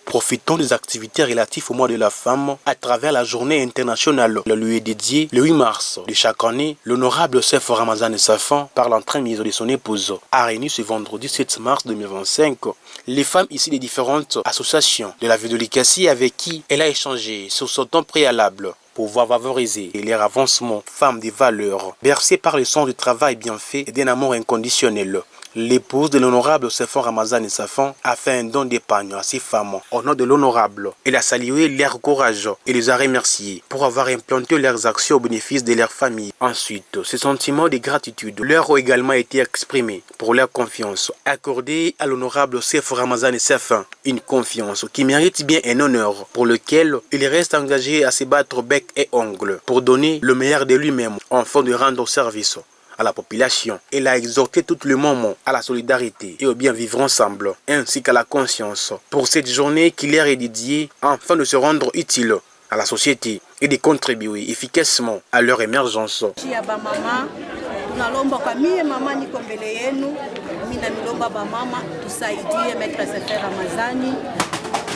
Profitons des activités relatives au mois de la femme à travers la journée internationale. Le lui est dédié le 8 mars de chaque année. L'honorable chef Ramazani Safan, par l'entremise de son épouse, a réuni ce vendredi 7 mars 2025 les femmes ici des différentes associations de la ville de Likasi avec qui elle a échangé sur son temps préalable pour pouvoir favoriser leur avancement, femmes des valeurs, bercées par le sens du travail bien fait et d'un amour inconditionnel. L'épouse de l'honorable Safan Ramazani Safan a fait un don d'épargne à ces femmes au nom de l'honorable. Elle a salué leur courage et les a remerciés pour avoir implanté leurs actions au bénéfice de leur famille. Ensuite, ce sentiment de gratitude leur ont également été exprimés pour leur confiance accordée à l'honorable Safan Ramazani Safan. Une confiance qui mérite bien un honneur pour lequel il reste engagé à se battre bec et ongles pour donner le meilleur de lui-même afin de rendre service à la population. Elle a exhorté tout le monde à la solidarité et au bien vivre ensemble, ainsi qu'à la conscience pour cette journée qui leur est dédiée afin de se rendre utile à la société et de contribuer efficacement à leur émergence.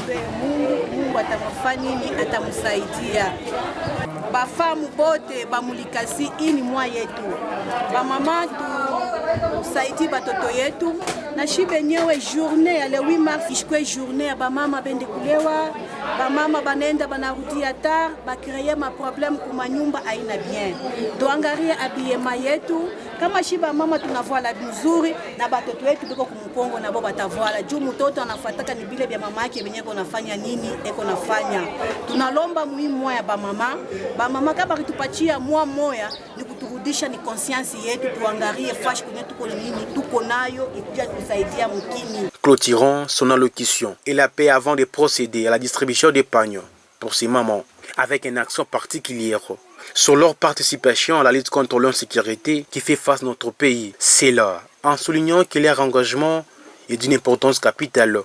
Mungu atamfanya nini, atamsaidia. Bafamu bote bamulikasi ini mwa yetu. Bamama tusaidie batoto yetu. Na shibe nyewe journée ya le 8 mars ishikwe journée ya bamama bende kulewa. Bamama banenda banarudia tar, bakreye ma problème kuma nyumba haina bien. Tuangalie abiyema yetu. Kama shiba mama tunavoala mzuri na batoto wetu biko kumkongo na baba tavoala. Juu mtoto anafuataka ni bile bya mama yake benye konafanya nini eko nafanya. Tunalomba muhimu ya bamama. Bamama kama kitupatia moya ni kuturudisha ni conscience yetu, tuangalie fash kwenye tuko nini tuko nayo ikuja kusaidia mkini. Clôturant son allocution, il a paix avant de procéder à la distribution d'épargne pour ces mamans avec une action particulière sur leur participation à la lutte contre l'insécurité qui fait face à notre pays. C'est là, en soulignant que leur engagement est d'une importance capitale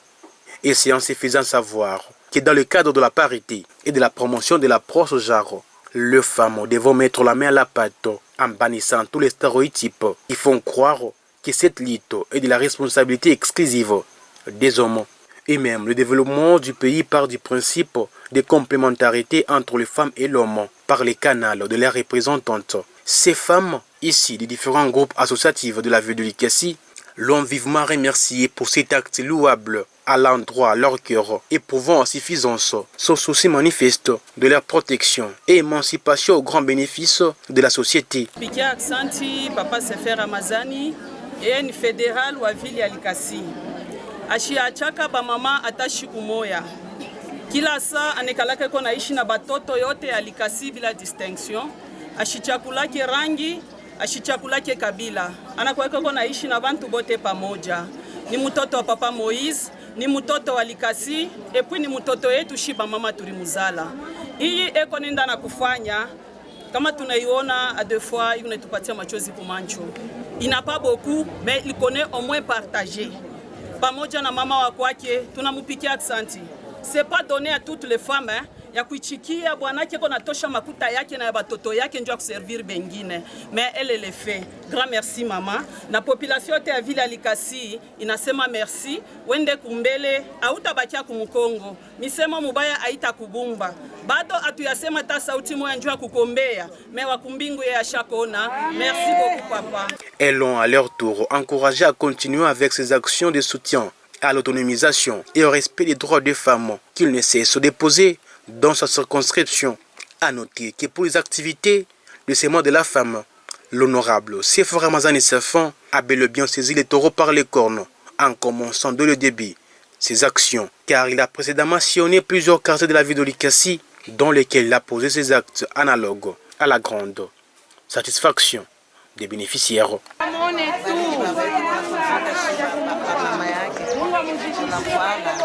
et c'est en se faisant savoir que dans le cadre de la parité et de la promotion de l'approche au genre, les femmes devront mettre la main à la pâte en bannissant tous les stéréotypes qui font croire que cette lutte est de la responsabilité exclusive des hommes. Et même le développement du pays part du principe de complémentarité entre les femmes et l'homme par les canaux de leurs représentantes. Ces femmes, ici des différents groupes associatifs de la ville de Likasi, l'ont vivement remercié pour cet acte louable à l'endroit leur cœur, éprouvant en suffisance son souci manifeste de leur protection et émancipation au grand bénéfice de la société. Papa Safan Ramazani et ni fédéral wa ville ya Likasi. Ashiachaka ba mama atashi umoya. Kila saa anekalaka ko naishi na batoto yote ya Likasi bila distinction. Ashichakulake rangi, ashichakulake kabila. Anakuweka ko naishi na bantu bote pamoja. Ni mtoto wa Papa Moise, ni mtoto wa Likasi, epui ni mtoto yetu shiba mama tulimuzala. Hii eko nenda na kufanya kama tunaiona à deux fois il netupatia machozi kumancho. Il n'a pas beaucoup mais il connaît au moins partager. Pamoja na mama wa kwake tunamupikia aksanti. C'est pas donné à toutes les femmes hein, ya kuichikia bwanake kona tosha makuta yake na batoto yake ndio kuservir bengine. Mais elle le fait. Grand merci mama. Na population yote ya ville ya Likasi inasema merci. Wende kumbele hautabakia kumkongo. Misemo mubaya haita kubumba. Bado atuyasema ta sauti moya njua kukombea. Mais wakumbingu ya shakona. Merci beaucoup papa. Elles ont à leur tour encouragé à continuer avec ces actions de soutien à l'autonomisation et au respect des droits des femmes qu'il ne cesse de déposer dans sa circonscription. À noter que pour les activités de ces mois de la femme, l'honorable Safan Ramazani Safan a bel et bien saisi les taureaux par les cornes en commençant dès le début ses actions, car il a précédemment sillonné plusieurs quartiers de la ville de Likasi dans lesquels il a posé ses actes analogues à la grande satisfaction des bénéficiaires.